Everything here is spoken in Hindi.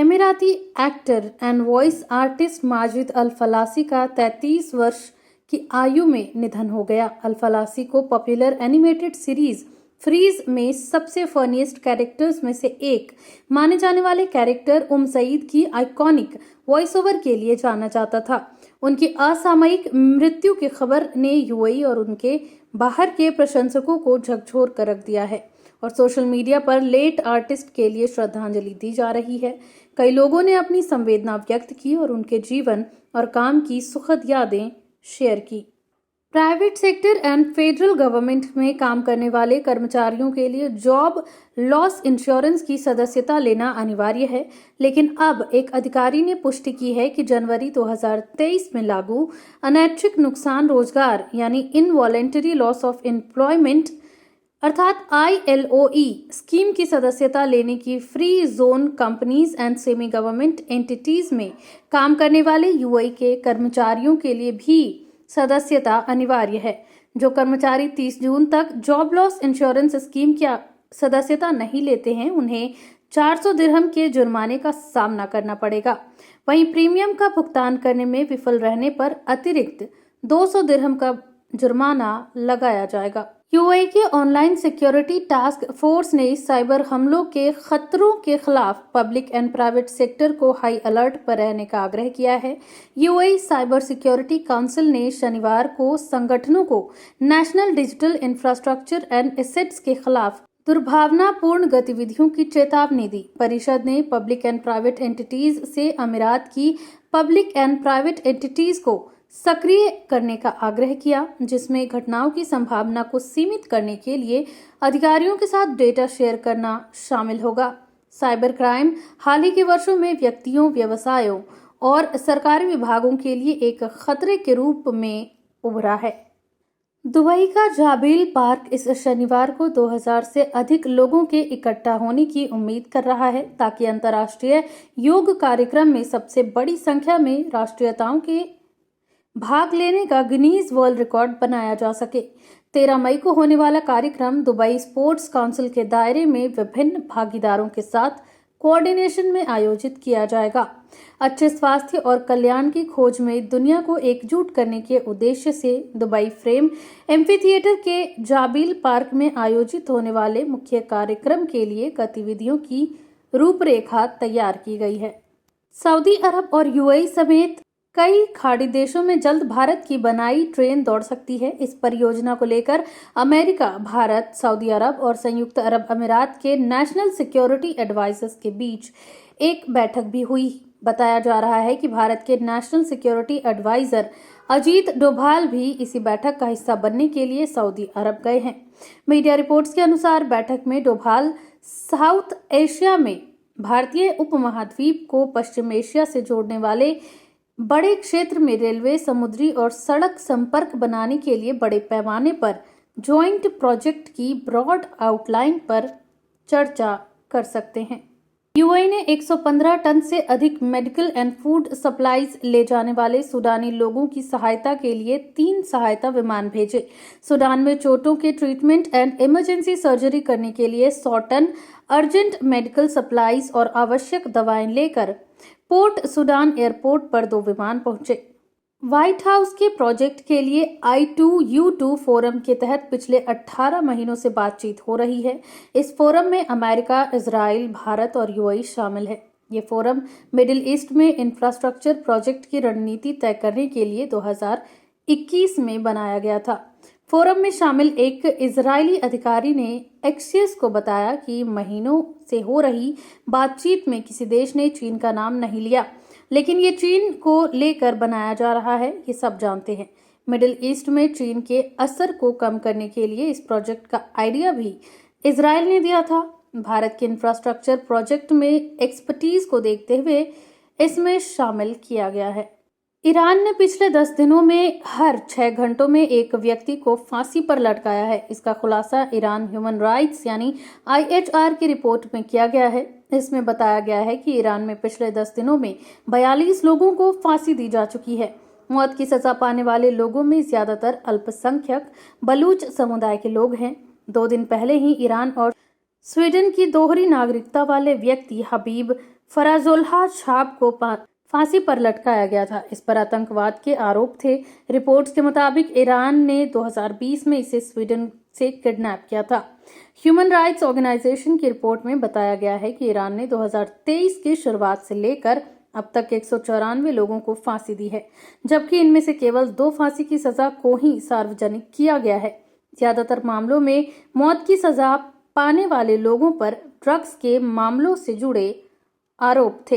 एमिराती actor and voice artist Majid Al Falasi का 33 वर्ष की आयु में निधन हो गया। अल फलासी को पॉपुलर एनिमेटेड सीरीज फ्रीज में सबसे फनीएस्ट कैरेक्टर्स में से एक माने जाने वाले कैरेक्टर सईद की आइकॉनिक वॉइस ओवर के लिए जाना जाता था। उनकी असामयिक मृत्यु की खबर ने यूएई और उनके बाहर के प्रशंसकों को झकझोर कर रख दिया है और सोशल मीडिया पर लेट आर्टिस्ट के लिए श्रद्धांजलि दी जा रही है। कई लोगों ने अपनी संवेदना व्यक्त की और उनके जीवन और काम की सुखद यादें शेयर की। Private sector and federal government में काम करने वाले कर्मचारियों के लिए जॉब लॉस इंश्योरेंस की सदस्यता लेना अनिवार्य है, लेकिन अब एक अधिकारी ने पुष्टि की है कि जनवरी 2023 में लागू अनैच्छिक नुकसान रोजगार यानी इनवॉलेंटरी लॉस ऑफ एम्प्लॉयमेंट अर्थात ILOE स्कीम की सदस्यता लेने की free zone companies and semi government entities में काम करने वाले यूएई के कर्मचारियों के लिए भी सदस्यता अनिवार्य है। जो कर्मचारी 30 जून तक जॉब लॉस इंश्योरेंस स्कीम की सदस्यता नहीं लेते हैं, उन्हें 400 दिरहम के जुर्माने का सामना करना पड़ेगा। वहीं प्रीमियम का भुगतान करने में विफल रहने पर अतिरिक्त 200 दिरहम का जुर्माना लगाया जाएगा। यूएई के ऑनलाइन सिक्योरिटी टास्क फोर्स ने साइबर हमलों के खतरों के खिलाफ पब्लिक एंड प्राइवेट सेक्टर को हाई अलर्ट पर रहने का आग्रह किया है। यूएई साइबर सिक्योरिटी काउंसिल ने शनिवार को संगठनों को national digital infrastructure and assets के खिलाफ दुर्भावनापूर्ण गतिविधियों की चेतावनी दी। परिषद ने पब्लिक एंड प्राइवेट एंटिटीज से अमीरात की पब्लिक एंड प्राइवेट एंटिटीज को सक्रिय करने का आग्रह किया, जिसमें घटनाओं की संभावना को सीमित करने के लिए अधिकारियों के साथ डेटा शेयर करना शामिल होगा। साइबर क्राइम हाल ही के वर्षों में व्यक्तियों, व्यवसायों और सरकारी विभागों के लिए एक खतरे के रूप में उभरा है। दुबई का जाबील पार्क इस शनिवार को 2000 से अधिक लोगों के इकट्ठा होने की उम्मीद कर रहा है, ताकि अंतर्राष्ट्रीय योग कार्यक्रम में सबसे बड़ी संख्या में राष्ट्रीयताओं के भाग लेने का गिनीज वर्ल्ड रिकॉर्ड बनाया जा सके। 13 मई को होने वाला कार्यक्रम दुबई स्पोर्ट्स काउंसिल के दायरे में विभिन्न भागीदारों के साथ कोऑर्डिनेशन में आयोजित किया जाएगा। अच्छे स्वास्थ्य और कल्याण की खोज में दुनिया को एकजुट करने के उद्देश्य से दुबई फ्रेम एम्फीथिएटर के जाबील पार्क में आयोजित होने वाले मुख्य कार्यक्रम के लिए गतिविधियों की रूपरेखा तैयार की गई है। सऊदी अरब और यूएई समेत कई खाड़ी देशों में जल्द भारत की बनाई ट्रेन दौड़ सकती है। इस परियोजना को लेकर अमेरिका, भारत, सऊदी अरब और संयुक्त अरब अमीरात के नेशनल सिक्योरिटी एडवाइजर्स के बीच एक बैठक भी हुई। बताया जा रहा है कि भारत के national security adviser Ajit Doval भी इसी बैठक का हिस्सा बनने के लिए सऊदी अरब गए हैं। मीडिया रिपोर्ट्स के अनुसार बैठक में डोभाल साउथ एशिया में भारतीय उपमहाद्वीप को पश्चिम एशिया से जोड़ने वाले बड़े क्षेत्र में रेलवे, समुद्री और सड़क संपर्क बनाने के लिए बड़े पैमाने पर ज्वाइंट प्रोजेक्ट की ब्रॉड आउटलाइन पर चर्चा कर सकते हैं। यूएई ने 115 टन से अधिक मेडिकल एंड फूड सप्लाईज ले जाने वाले सूडानी लोगों की सहायता के लिए 3 सहायता विमान भेजे। सूडान में चोटों के ट्रीटमेंट एंड इमरजेंसी सर्जरी करने के लिए 100 टन अर्जेंट मेडिकल सप्लाईज और आवश्यक दवाएं लेकर पोर्ट सूडान एयरपोर्ट पर 2 विमान पहुंचे। व्हाइट हाउस के प्रोजेक्ट के लिए I2U2 फोरम के तहत पिछले 18 महीनों से बातचीत हो रही है। इस फोरम में अमेरिका, इजराइल, भारत और यूएई शामिल है। ये फोरम मिडिल ईस्ट में इंफ्रास्ट्रक्चर प्रोजेक्ट की रणनीति तय करने के लिए 2021 में बनाया गया था। फोरम में शामिल एक इजरायली अधिकारी ने एक्सियस को बताया कि महीनों से हो रही बातचीत में किसी देश ने चीन का नाम नहीं लिया, लेकिन ये चीन को लेकर बनाया जा रहा है, ये सब जानते हैं। मिडिल ईस्ट में चीन के असर को कम करने के लिए इस प्रोजेक्ट का आइडिया भी इजराइल ने दिया था। भारत के इंफ्रास्ट्रक्चर प्रोजेक्ट में एक्सपर्टीज को देखते हुए इसमें शामिल किया गया है। ईरान ने पिछले 10 दिनों में हर 6 घंटों में एक व्यक्ति को फांसी पर लटकाया है। इसका खुलासा ईरान ह्यूमन राइट्स यानी IHR की रिपोर्ट में किया गया है। इसमें बताया गया है कि ईरान में पिछले 10 दिनों में 42 लोगों को फांसी दी जा चुकी है। मौत की सजा पाने वाले लोगों में ज्यादातर अल्पसंख्यक बलूच समुदाय के लोग हैं। 2 दिन पहले ही ईरान और स्वीडन की दोहरी नागरिकता वाले व्यक्ति हबीब फराजुल्लाह छाप को फांसी पर लटकाया गया था। इस पर आतंकवाद के आरोप थे। रिपोर्ट्स के मुताबिक ईरान ने 2020 में इसे स्वीडन से किडनैप किया था। ह्यूमन राइट्स ऑर्गेनाइजेशन की रिपोर्ट में बताया गया है कि ईरान ने 2023 की शुरुआत से लेकर अब तक 194 लोगों को फांसी दी है, जबकि इनमें से केवल 2 फांसी की सजा को ही सार्वजनिक किया गया है। ज्यादातर मामलों में मौत की सजा पाने वाले लोगों पर ड्रग्स के मामलों से जुड़े आरोप थे।